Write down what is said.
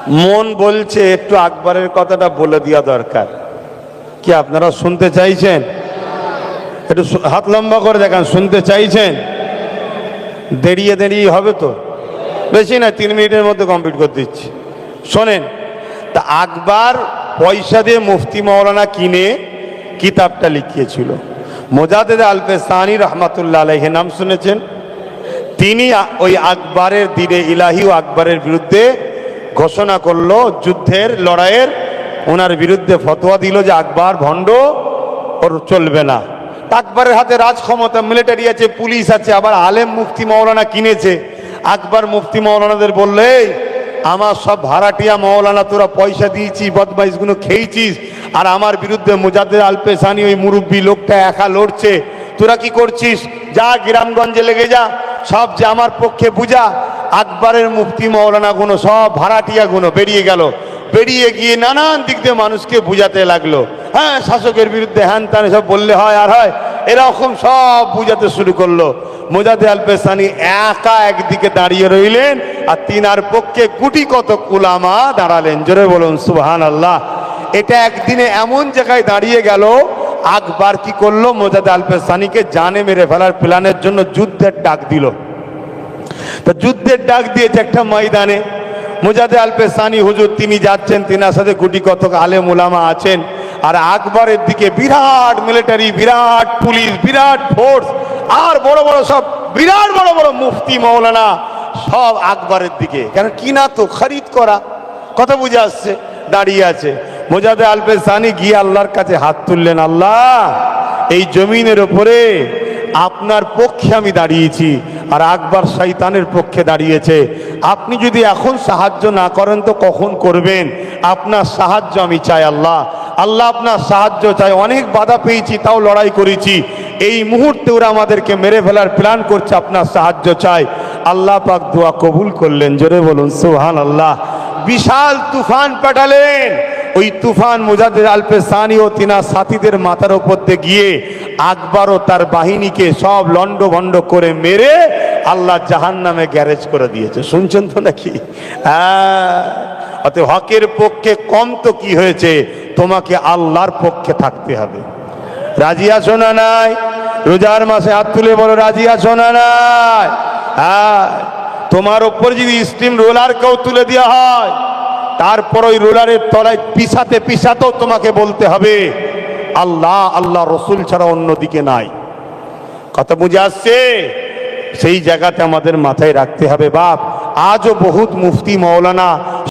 মন বলছে একটু আকবরের কথাটা বলে দেওয়া দরকার। কি আপনারা শুনতে চাইছেন? একটু হাত লম্বা করে দেখান, শুনতে চাইছেন? দেরিয়ে দেরিয়ে হবে তো, বেশি না, 3 মিনিটের মধ্যে কমপ্লিট করে দিচ্ছি। শোনেন, তা আকবর পয়সা দিয়ে মুফতি মৌলানা কিনে কিতাবটা লিখিয়েছিল। মোজাদ্দেদ আল-পেশানি রহমাতুল্লাহ আলাইহি নাম শুনেছেন? তিনি ওই আকবরের দিনে ইলাহি ও আকবরের বিরুদ্ধে ঘোষণা করলো, যুদ্ধের লড়াইয়ের ওনার বিরুদ্ধে ফতোয়া দিল যে আকবর ভণ্ড, ওর চলবে না। আকবরের হাতে রাজ ক্ষমতা, মিলিটারি আছে, পুলিশ আছে, আবার আলেম মুফতি মৌলানা কিনেছে। আকবর মুফতি মৌলানাদের বললে, আমার সব ভাড়াটিয়া মৌলানা তোরা পয়সা দিয়েছি, বদমাইশগুলো খেয়েছিস, আর আমার বিরুদ্ধে মোজাদ্দেদ আল-পেশানি ওই মুরব্বী লোকটা একা লড়ছে, তোরা কি করছিস? যা গ্রামগঞ্জে লেগে যা, সব যে আমার পক্ষে বুঝা। আকবরের মুফতি মৌলানা গুলো সব ভাড়াটিয়া গুলো বেরিয়ে গেল, বেরিয়ে গিয়ে নানান দিক দিয়ে মানুষকে বুঝাতে লাগলো। হ্যাঁ, শাসকের বিরুদ্ধে হ্যান ত্যান সব বললে হয় আর হয়, এরকম সব বুঝাতে শুরু করলো। মোজাদ্দেদ আল-পেশানি একা একদিকে দাঁড়িয়ে রইলেন, আর তিনার পক্ষে গুটি কত উলামা দাঁড়ালেন। জোরে বলুন সুবহানাল্লাহ। এটা একদিনে এমন জায়গায় দাঁড়িয়ে গেল, আকবর কি করলো, মোজাদ্দেদ আল-পেশানিকে জানে মেরে ফেলার প্ল্যানের জন্য যুদ্ধের ডাক দিল। তো যুদ্ধের ডাক দিয়েছে একটা ময়দানে। মোজাদ্দেদ আল-পেশানি হুজুর তিনি যাচ্ছেন, তিনার সাথে গুটি কতক আলেম উলামা আছেন, আর আকবরের দিকে বিরাট মিলিটারি, বিরাট পুলিশ, বিরাট ফোর্স, আর বড় বড় সব বিরাট বড় বড় মুফতি মৌলানা সব আকবরের দিকে। কেন কিনা তো খরিদ করা, কথা বুঝে আসছে, দাঁড়িয়ে আছে। মোজাদ্দেদ আল-পেশানি গিয়ে আল্লাহর কাছে হাত তুললেন, আল্লাহ, এই জমিনের ওপরে আপনার পক্ষে আমি দাঁড়িয়েছি, আর আকবর শয়তানের পক্ষে দাঁড়িয়েছে। আপনি যদি এখন সাহায্য না করেন তো কখন করবেন? আপনার সাহায্য আমি চাই আল্লাহ, আল্লাহ আপনার সাহায্য চাই। অনেক বাধা পেয়েছি, তাও লড়াই করেছি, এই মুহূর্তে ওরা আমাদেরকে মেরে ফেলার প্ল্যান করছে, আপনার সাহায্য চাই। আল্লাহ পাক দোয়া কবুল করলেন। জোরে বলুন সুবহানাল্লাহ। বিশাল তুফান পাঠালেন। ওই তুফান মোজাদ্দেদ আল-পেশানি ও তিনার সাথীদের মাথার উপর দিয়ে গিয়ে আকবর ও তার বাহিনীকে সব লন্ড ভন্ড করে মেরে আল্লাহ জাহান্নামে গ্যারেজ করে দিয়েছে। শুনছেন তো নাকি? অতএব হকের পক্ষে কম তো কি হয়েছে, তোমাকে আল্লাহর পক্ষে থাকতে হবে। রাজি আছো না নাই? রোজার মাসে হাত তুলে বলো, রাজি আছো না নাই? হ্যাঁ, তোমার ওপর যদি স্টিম রোলার কেউ তুলে দেওয়া হয়, তারপর ওই রোলারের তলায় পিছাতে পিছাতেও তোমাকে বলতে হবে আল্লাহ, আল্লাহ রসুল ছাড়া অন্যদিকে নাই। কথা বুঝে আসছে? সেই জায়গাতে আমাদের মাথায় রাখতে হবে। বাপ, আজও বহুত মুফতি মৌলানা